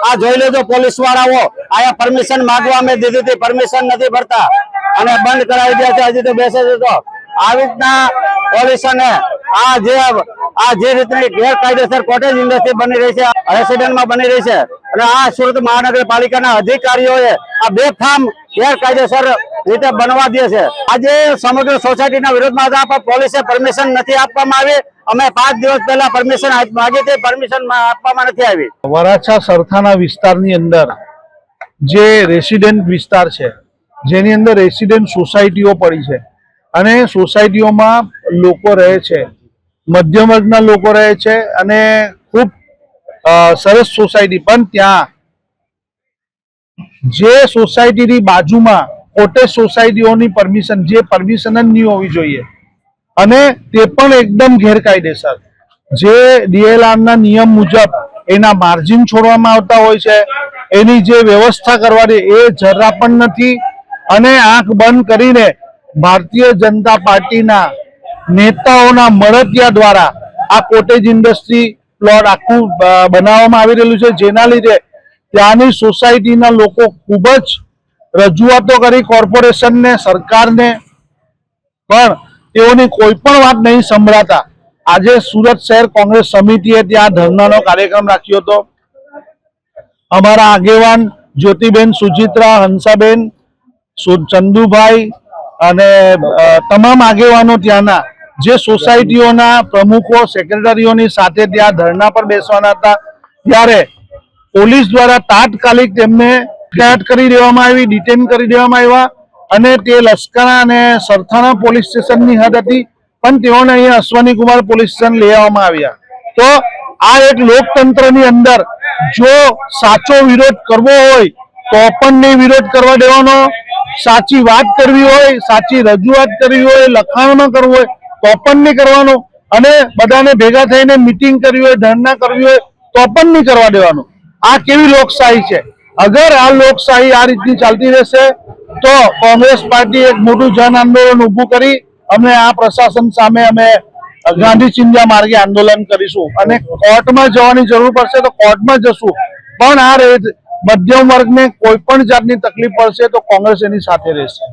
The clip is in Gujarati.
આ જોઈ લેજો પોલીસ વાળાઓ આયા પરમિશન માંગવા મેં દીધી હતી, પરમિશન નથી ભરતા અને બંધ કરાવી દે છે, હજી તો બેસે છે। તો આવી રીતના પોલીસને આ જે રીતની ગેરકાયદેસર કોટેજ ઇન્ડસ્ટ્રી બની રહી છે, રેસિડેન્ટમાં બની રહી છે અને આ સુરત મહાનગરપાલિકાના અધિકારીઓએ આ બેફામ ગેરકાયદેસર રીતે બનવા દે છે। આજે સમગ્ર સોસાયટીના વિરોધમાં હતા પણ પોલીસે પરમિશન નથી આપવામાં આવી। અમે 5 દિવસ પહેલા પરમિશન માંગી હતી, પરમિશન આપવામાં નથી આવી। વરાછા સરથાના વિસ્તારની અંદર જે રેસિડેન્ટ વિસ્તાર છે, જેની અંદર રેસિડેન્ટ સોસાયટીઓ પડી છે અને સોસાયટીઓમાં લોકો રહે છે, મધ્યમ વર્ગના લોકો રહે છે અને ખૂબ સરસ સોસાયટી, પણ ત્યાં જે સોસાયટીની બાજુમાં કોટેજ સોસાયટીઓની પરમિશન જ નહીં હોવી જોઈએ અને તે પણ એકદમ ગેરકાયદેસર, જે ડીએલઆરના નિયમ મુજબ એના માર્જિન છોડવામાં આવતા હોય છે, એની જે વ્યવસ્થા કરવાની એ જરા પણ નથી અને આંખ બંધ કરીને ભારતીય જનતા પાર્ટીના નેતાઓના મળતિયા દ્વારા આ કોટેજ ઇન્ડસ્ટ્રી પ્લોટ આખું બનાવવામાં આવી રહેલું છે, જેના લીધે ત્યાંની સોસાયટીના લોકો ખૂબ જ રજૂઆતો કરી કોર્પોરેશનને, સરકારને, પણ તેઓની કોઈ પણ વાત નહીં સંભળાતા આજે સુરત શહેર કોંગ્રેસ સમિતિએ ત્યાં ધરનાનો કાર્યક્રમ રાખ્યો હતો। અમારા આગેવાન જ્યોતિબેન, સુચિત્રા, હંસાબેન, ચંદુભાઈ અને તમામ આગેવાનો ત્યાંના જે સોસાયટીઓના પ્રમુખો, સેક્રેટરીઓની સાથે ત્યાં ધરણા પર બેસવાના હતા, ત્યારે પોલીસ દ્વારા તાત્કાલિક તેમને અટકાયત કરી દેવામાં આવી, ડિટેન કરી દેવામાં આવ્યા અને તે લશ્કરા અને સરથાણા પોલીસ સ્ટેશનની હદ હતી, પણ તેઓને અહીંયા અશ્વની કુમાર પોલીસ સ્ટેશન લઈ આવવામાં આવ્યા। તો આ એક લોકતંત્રની અંદર જો સાચો વિરોધ કરવો હોય તો પણ નહીં વિરોધ કરવા દેવાનો, સાચી વાત કરવી હોય, સાચી રજૂઆત કરવી હોય, લખાણમાં કરવું હોય તો પણ નહીં કરવાનું અને બધાને ભેગા થઈને મીટિંગ કરવી હોય, ધરણા કરવી હોય તો પણ નહીં કરવા દેવાનું। આ કેવી લોકશાહી છે? અગર આ લોકશાહી આ રીતની ચાલતી રહેશે તો કોંગ્રેસ પાર્ટી એક મોટું જન આંદોલન ઊભું કરી અમે આ પ્રશાસન સામે અમે ગાંધી ચિંધ્યા માર્ગે આંદોલન કરીશું અને કોર્ટમાં જવાની જરૂર પડશે તો કોર્ટમાં જશું, પણ આ મધ્યમ વર્ગને કોઈ પણ જાતની તકલીફ પડશે તો કોંગ્રેસ એની સાથે રહેશે।